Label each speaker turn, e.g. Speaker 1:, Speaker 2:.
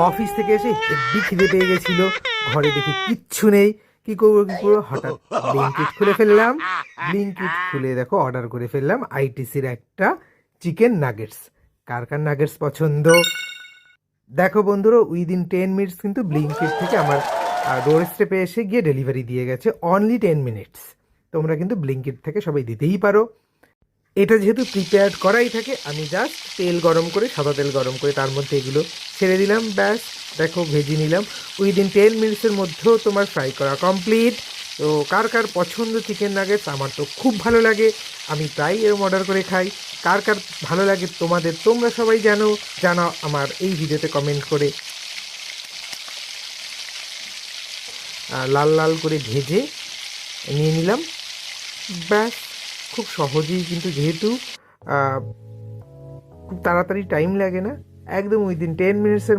Speaker 1: Office থেকে এসে হেব্বি খিদে পেয়ে গেছিল, ঘরে দেখি কিচ্ছু নেই। কি করবো হঠাৎ ব্লিঙ্কিট খুলে ফেললাম। ব্লিঙ্কিট খুলে দেখো অর্ডার করে ফেললাম আইটিসির একটা চিকেন নাগেটস। কার কার নাগেটস পছন্দ? দেখো বন্ধুরা, উইদিন 10 মিনিটস কিন্তু ব্লিঙ্কিট থেকে আমার ডোর স্টেপে এসে গিয়ে ডেলিভারি দিয়ে গেছে। Only 10 minutes. তোমরা কিন্তু ব্লিঙ্কিট থেকে সবাই দিতেই পারো। এটা যেহেতু প্রিপেয়ার্ড করাই থাকে, আমি জাস্ট তেল গরম করে, সাদা তেল গরম করে তার মধ্যে এগুলো ছেড়ে দিলাম, ব্যাস দেখো ভেজে নিলাম। উইদিন 10 মিনিটসের মধ্যেও তোমার ফ্রাই করা কমপ্লিট। তো কার কার পছন্দ চিকেন নাগেটস? আমার তো খুব ভালো লাগে, আমি প্রায় এরকম অর্ডার করে খাই। কার কার ভালো লাগে তোমাদের, তোমরা সবাই জানাও আমার এই ভিডিওতে কমেন্ট করে। লাল লাল করে ভেজে নিয়ে নিলাম, ব্যাস। খুব সহজেই কিন্তু, যেহেতু খুব তাড়াতাড়ি টাইম লাগে না, একদম উইদিন 10 মিনিটসের